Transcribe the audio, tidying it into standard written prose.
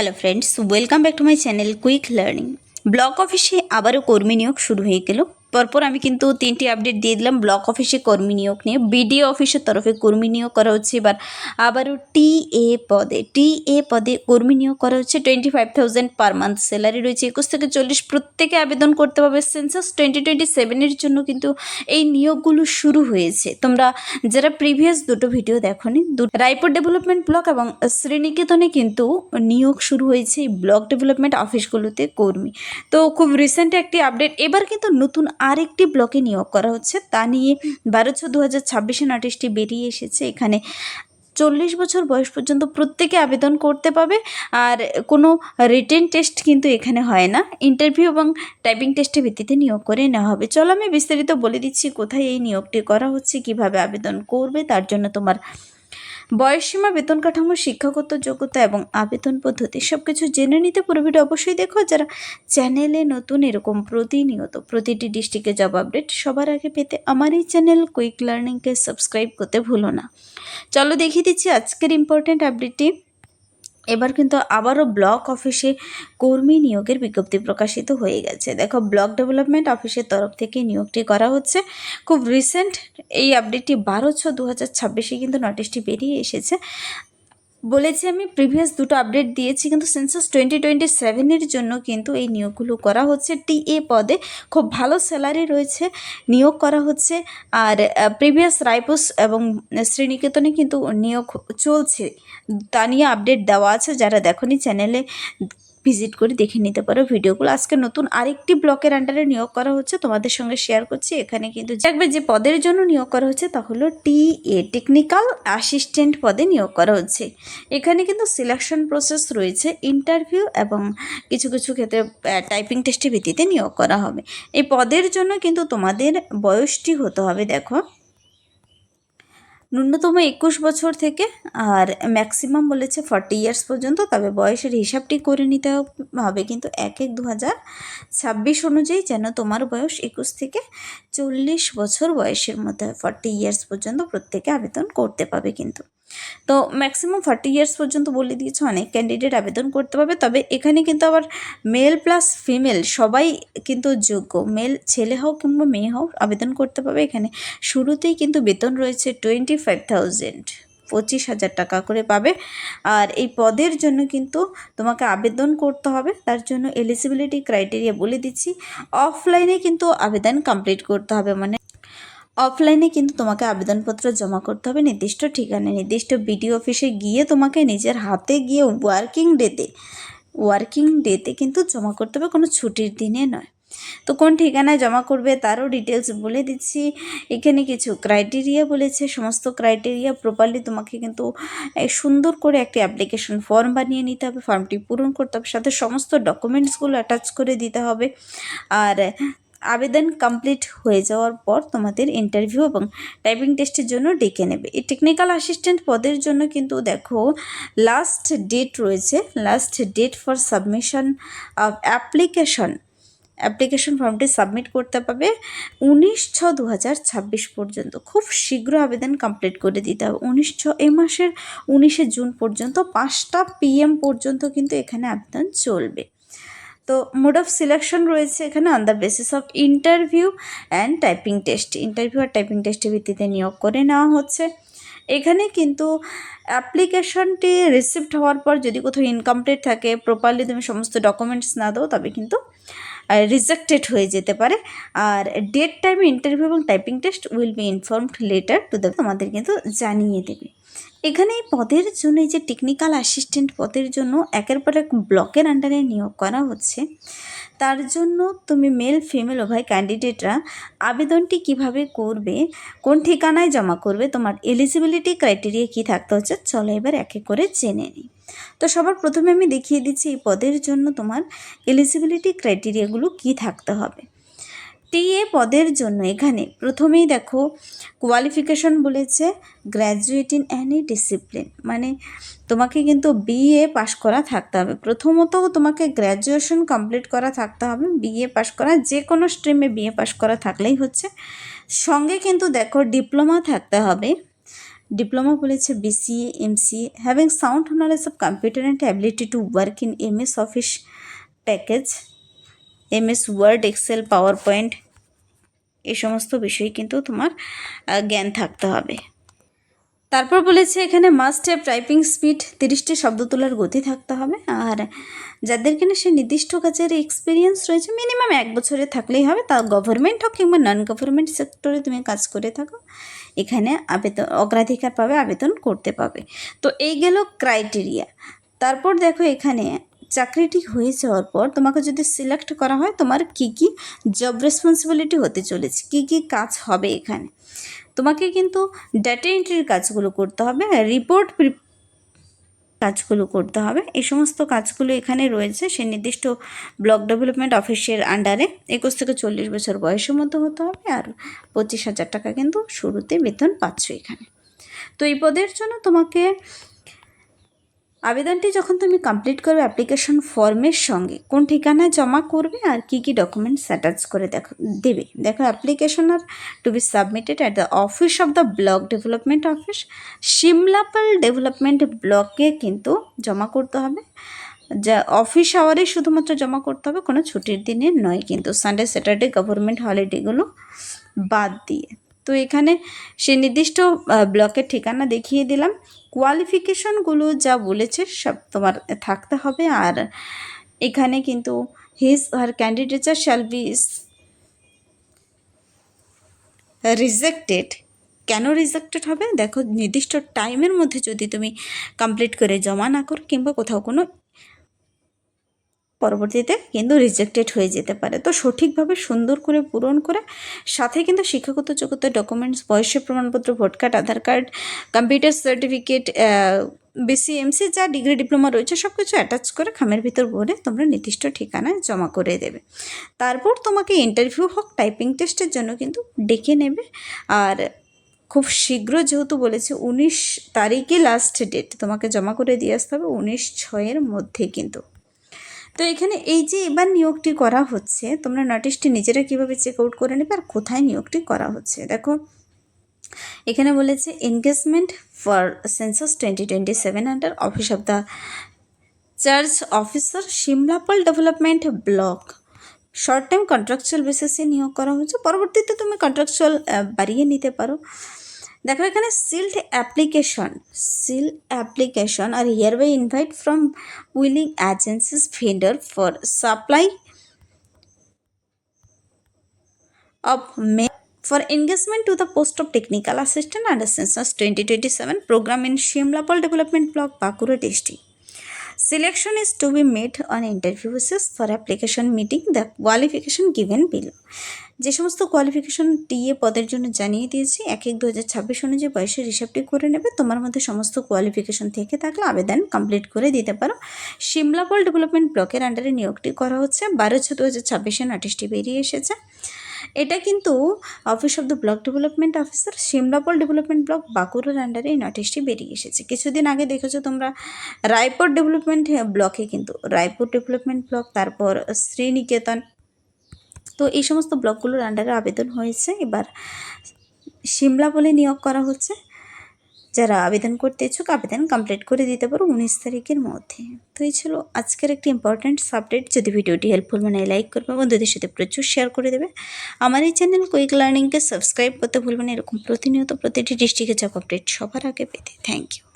Hello friends, welcome back to my channel quick learning. Block অফিসে আবারও কর্মী নিয়োগ শুরু হয়ে গেল। পরপর আমি কিন্তু 3টি আপডেট দিয়ে দিলাম ব্লক অফিসে কর্মী নিয়োগ নিয়ে। বিডিও অফিসের তরফে কর্মী নিয়োগ করা হচ্ছে। এবার আবারও টিএ পদে কর্মী নিয়োগ করা হচ্ছে। 25,000 পার মান্থ স্যালারি রয়েছে। 21 থেকে 40 প্রত্যেকে আবেদন করতে পারবে। সেন্সাস 2027-এর জন্য কিন্তু এই নিয়োগগুলো শুরু হয়েছে। তোমরা যারা প্রিভিয়াস দুটো ভিডিও দেখোনি, রায়পুর ডেভেলপমেন্ট ব্লক এবং শ্রীনিকেতনে কিন্তু নিয়োগ শুরু হয়েছে এই ব্লক ডেভেলপমেন্ট অফিসগুলোতে কর্মী। তো খুব রিসেন্ট একটি আপডেট, এবার কিন্তু নতুন আরেকটি ব্লকে নিয়োগ করা হচ্ছে। তা নিয়ে 12/6/2026 নোটিশটি বেরিয়ে এসেছে। এখানে 40 বছর বয়স পর্যন্ত প্রত্যেকে আবেদন করতে পাবে। আর কোনো রিটেন টেস্ট কিন্তু এখানে হয় না, ইন্টারভিউ এবং টাইপিং টেস্টের ভিত্তিতে নিয়োগ করে নেওয়া হবে। চলো আমি বিস্তারিত বলে দিচ্ছি কোথায় এই নিয়োগটি করা হচ্ছে, কিভাবে আবেদন করবে। তার জন্য তোমার বয়সসীমা, বেতন কাঠামো, শিক্ষাগত যোগ্যতা এবং আবেদন পদ্ধতি সব কিছু জেনে নিতে পুরো ভিডিও অবশ্যই দেখো। যারা চ্যানেলে নতুন এরকম প্রতিনিয়ত প্রতিটি ডিস্ট্রিক্টে জব আপডেট সবার আগে পেতে আমার এই চ্যানেল কুইক লার্নিংকে সাবস্ক্রাইব করতে ভুলো না। চলো দেখিয়ে দিচ্ছি আজকের ইম্পর্ট্যান্ট আপডেটটি। এবার কিন্তু আবারও ব্লক অফিসে কর্মী নিয়োগের বিজ্ঞপ্তি প্রকাশিত হয়ে গেছে। দেখো, ব্লক ডেভেলপমেন্ট অফিসের তরফ থেকে নিয়োগটি করা হচ্ছে। খুব রিসেন্ট এই আপডেটটি 12/6/2026 কিন্তু নোটিশটি বেরিয়ে এসেছে। বলেছি আমি প্রিভিয়াস দুটো আপডেট দিয়েছি, কিন্তু সেন্সাস 2027-এর জন্য কিন্তু এই নিয়োগগুলো করা হচ্ছে। টিএ পদে খুব ভালো স্যালারি রয়েছে, নিয়োগ করা হচ্ছে। আর প্রিভিয়াস রায়পুর এবং শ্রীনিকেতনে কিন্তু নিয়োগ চলছে, তা নিয়ে আপডেট দেওয়া আছে। যারা দেখোনি চ্যানেলে ভিজিট করে দেখে নিতে পারো ভিডিওগুলো। আজকে নতুন আরেকটি ব্লকের আন্ডারে নিয়োগ করা হচ্ছে, তোমাদের সঙ্গে শেয়ার করছি। এখানে কিন্তু দেখবে যে পদের জন্য নিয়োগ করা হচ্ছে তা হলো টিএ, টেকনিক্যাল অ্যাসিস্ট্যান্ট পদে নিয়োগ করা হচ্ছে। এখানে কিন্তু সিলেকশন প্রসেস রয়েছে, ইন্টারভিউ এবং কিছু কিছু ক্ষেত্রে টাইপিং টেস্টের ভিত্তিতে নিয়োগ করা হবে। এই পদের জন্য কিন্তু তোমাদের বয়সটি হতে হবে, দেখো, ন্যূনতম 21 বছর থেকে আর ম্যাক্সিমাম বলেছে 40 ইয়ার্স পর্যন্ত। তবে বয়সের হিসাবটি করে নিতে হবে কিন্তু 1/1/2026 অনুযায়ী, যেন তোমার বয়স 21 থেকে 40 বছর বয়সের মধ্যে 40 ইয়ার্স পর্যন্ত প্রত্যেকে আবেদন করতে পাবে কিন্তু। তো ম্যাক্সিমাম 40 ইয়ার্স পর্যন্ত বলে দিয়েছে, অনেক ক্যান্ডিডেট আবেদন করতে পারবে। তবে এখানে কিন্তু আবার মেল প্লাস ফিমেল সবাই কিন্তু যোগ্য, মেল ছেলে হোক কিংবা মেয়ে হোক আবেদন করতে পারবে। এখানে শুরুতেই কিন্তু বেতন রয়েছে 25,000, 25,000 টাকা করে পাবে। আর এই পদের জন্য কিন্তু তোমাকে আবেদন করতে হবে। তার জন্য এলিজিবিলিটি ক্রাইটেরিয়া বলে দিচ্ছি। অফলাইনে কিন্তু আবেদন কমপ্লিট করতে হবে, মানে অফলাইনে কিন্তু তোমাকে আবেদনপত্র জমা করতে হবে নির্দিষ্ট ঠিকানায়, নির্দিষ্ট বিডিও অফিসে গিয়ে তোমাকে নিজের হাতে গিয়ে ওয়ার্কিং ডেতে কিন্তু জমা করতে হবে, কোনো ছুটির দিনে নয়। তো কোন ঠিকানায় জমা করবে তারও ডিটেলস বলে দিচ্ছি। এখানে কিছু ক্রাইটেরিয়া বলেছে, সমস্ত ক্রাইটেরিয়া প্রপারলি তোমাকে কিন্তু সুন্দর করে একটি অ্যাপ্লিকেশন ফর্ম বানিয়ে নিতে হবে, ফর্মটি পূরণ করতে হবে, সাথে সমস্ত ডকুমেন্টসগুলো অ্যাটাচ করে দিতে হবে। আর আবেদন কমপ্লিট হয়ে যাওয়ার পর তোমাদের ইন্টারভিউ এবং টাইপিং টেস্টের জন্য ডেকে নেবে। এই টেকনিক্যাল অ্যাসিস্ট্যান্ট পদের জন্য কিন্তু দেখো লাস্ট ডেট রয়েছে, last date for submission of application ফর্মটি সাবমিট করতে পারবে 19/6/2026 পর্যন্ত। খুব শীঘ্র আবেদন কমপ্লিট করে দিতে হবে। 19/6 এই মাসের 19 জুন পর্যন্ত 5টা PM পর্যন্ত কিন্তু এখানে আবেদন চলবে। তো মোড অফ সিলেকশন রয়েছে এখানে on the basis of interview and typing test. Interview আর টাইপিং টেস্টের ভিত্তিতে নিয়োগ করে নেওয়া হচ্ছে। এখানে কিন্তু অ্যাপ্লিকেশনটি রিসিভড হওয়ার পর যদি কোথাও ইনকমপ্লিট থাকে, প্রপারলি তুমি সমস্ত ডকুমেন্টস না দাও, তবে কিন্তু রিজেক্টেড হয়ে যেতে পারে। আর ডেট, টাইম, ইন্টারভিউ এবং typing test will be informed letter to the, তোমাদের কিন্তু জানিয়ে দেবে। এখানে এই পদের জন্য, এই যে টেকনিক্যাল অ্যাসিস্ট্যান্ট পদের জন্য একের পর এক ব্লকের আন্ডারে নিয়োগ করা হচ্ছে। তার জন্য তুমি মেল ফিমেল উভয় ক্যান্ডিডেটরা আবেদনটি কিভাবে করবে, কোন ঠিকানায় জমা করবে, তোমার এলিজিবিলিটি ক্রাইটেরিয়া কী থাকতে হচ্ছে, চলো এবার এক এক করে জেনে নিই। তো সবার প্রথমে আমি দেখিয়ে দিচ্ছি এই পদের জন্য তোমার এলিজিবিলিটি ক্রাইটেরিয়াগুলো কী থাকতে হবে। টিএ পদের জন্য এখানে প্রথমেই দেখো কোয়ালিফিকেশন বলেছে গ্র্যাজুয়েট ইন অ্যানি ডিসিপ্লিন, মানে তোমাকে কিন্তু BA পাশ করা থাকতে হবে। প্রথমত তোমাকে গ্র্যাজুয়েশন কমপ্লিট করা থাকতে হবে, BA পাশ করা, যে কোনো স্ট্রিমে BA পাশ করা থাকলেই হচ্ছে। সঙ্গে কিন্তু দেখো ডিপ্লোমা থাকতে হবে, ডিপ্লোমা বলেছে BCA MCA having sound knowledge of computer and ability to work in MS office package, MS Word, Excel, PowerPoint, এই সমস্ত বিষয় কিন্তু তোমার জ্ঞান থাকতে হবে। তারপর বলেছে এখানে মাস্ট হ্যাভ টাইপিং স্পিড, 30টি শব্দ তোলার গতি থাকতে হবে। আর যাদের কিনা সে নির্দিষ্ট কাজের এক্সপিরিয়েন্স রয়েছে মিনিমাম 1 বছরে থাকলেই হবে, তা গভর্নমেন্ট হোক কিংবা নন গভর্নমেন্ট সেক্টরে তুমি কাজ করে থাকো, এখানে আবেদন অগ্রাধিকার পাবে, আবেদন করতে পাবে। তো এই গেল ক্রাইটেরিয়া। তারপর দেখো এখানে চাকরিটি হয়ে যাওয়ার পর তোমাকে যদি সিলেক্ট করা হয় তোমার কি কি জব রেসপন্সিবিলিটি হতে চলেছে, কি কি কাজ হবে এখানে। তোমাকে কিন্তু ডাটা এন্ট্রির কাজগুলো করতে হবে, রিপোর্ট কাজগুলো করতে হবে। এই সমস্ত কাজগুলো এখানে রয়েছে। সে নির্দিষ্ট ব্লক ডেভেলপমেন্ট অফিসের আন্ডারে 21 থেকে 40 বছর বয়সের মধ্যে হতে হবে। আর 25,000 টাকা কিন্তু শুরুতে বেতন পাচ্ছ এখানে। তো এই পদের জন্য তোমাকে আবেদনটি যখন তুমি কমপ্লিট করবে অ্যাপ্লিকেশন ফর্মের সঙ্গে কোন ঠিকানায় জমা করবে আর কি কি ডকুমেন্টস অ্যাটাচ করে দেবে। দেখো application are to be submitted at the office of the block development office, Simlapal development ব্লকে কিন্তু জমা করতে হবে। যা অফিস আওয়ারে শুধুমাত্র জমা করতে হবে, কোনো ছুটির দিনে নয় কিন্তু, সানডে স্যাটারডে গভর্নমেন্ট হলিডেগুলো বাদ দিয়ে। তো এখানে সে নির্দিষ্ট ব্লকের ঠিকানা দেখিয়ে দিলাম। কোয়ালিফিকেশনগুলো যা বলেছে সব তোমার থাকতে হবে। আর এখানে কিন্তু his her candidature shall be rejected. কেন রিজেক্টেড হবে দেখো, নির্দিষ্ট টাইমের মধ্যে যদি তুমি কমপ্লিট করে জমা না করো কিংবা কোথাও কোনো পরবর্তীতে কিন্তু রিজেক্টেড হয়ে যেতে পারে। তো সঠিকভাবে সুন্দর করে পূরণ করে সাথে কিন্তু শিক্ষাগত যোগ্যতা ডকুমেন্টস, বয়সের প্রমাণপত্র, vote card, Aadhaar card, computer certificate, BCA MCA যা ডিগ্রি ডিপ্লোমা রয়েছে সব কিছু অ্যাটাচ করে খামের ভিতর ভরে তোমরা নির্দিষ্ট ঠিকানায় জমা করে দেবে। তারপর তোমাকে ইন্টারভিউ হোক টাইপিং টেস্টের জন্য কিন্তু ডেকে নেবে। আর খুব শীঘ্র যেহেতু বলেছে 19 তারিখে লাস্ট ডেট, তোমাকে জমা করে দিয়ে আসতে হবে 19/6 মধ্যে কিন্তু। তো এখানে এই যে এবার নিয়োগটি করা হচ্ছে, তোমরা নোটিশটি নিজেরা কীভাবে চেক আউট করে নেবে আর কোথায় নিয়োগটি করা হচ্ছে। দেখো এখানে বলেছে engagement for census 2027 under office of the charge officer, Simlapal development block. Short time contractual বেসিসে নিয়োগ করা হচ্ছে, পরবর্তীতে তুমি কন্ট্রাকচুয়াল বাড়িয়ে নিতে পারো। দেখো এখানে সিল্ড অ্যাপ্লিকেশন আর hereby invite from willing agencies vendor for supply of for engagement to the post of technical assistant under census 2027 program in Shimlapal Development Block, Bakura district. Selection is to be made on interview basis for application meeting the qualification given below. যে সমস্ত qualification TA পদের জন্য জানিয়ে দিয়েছি 1/1/2026 অনুযায়ী বয়সের হিসাবটি করে নেবে। তোমার মধ্যে সমস্ত কোয়ালিফিকেশন থেকে থাকলে আবেদন কমপ্লিট করে দিতে পারো। শিমলাপাল ডেভেলপমেন্ট ব্লকের আন্ডারে নিয়োগটি করা হচ্ছে। 12/6/2026 নোটিশটি বেরিয়ে এসেছে। এটা কিন্তু office of the block development officer, Simlapal development block, বাঁকুড়ার আন্ডারে এই নোটিশটি বেরিয়ে এসেছে। কিছুদিন আগে দেখেছো তোমরা রায়পুর ডেভেলপমেন্ট ব্লকে কিন্তু রায়পুর ডেভেলপমেন্ট ব্লক, তারপর শ্রীনিকেতন, তো এই সমস্ত ব্লকগুলোর আন্ডারে আবেদন হয়েছে। এবার শিমলা বলে নিয়োগ করা হচ্ছে। যারা আবেদন করতে ইচ্ছুক আবেদন কমপ্লিট করে দিতে পারো 19 তারিখের মধ্যে। তো এই ছিল আজকের একটি ইম্পর্ট্যান্ট আপডেট। যদি ভিডিওটি হেল্পফুল মানে লাইক করবে, বন্ধুদের সাথে প্রচুর শেয়ার করে দেবে। আমার এই চ্যানেল কুইক লার্নিংকে সাবস্ক্রাইব করতে ভুলবেন এরকম প্রতিনিয়ত প্রতিটি ডিস্ট্রিক্টের জব আপডেট সবার আগে পেতে। Thank you.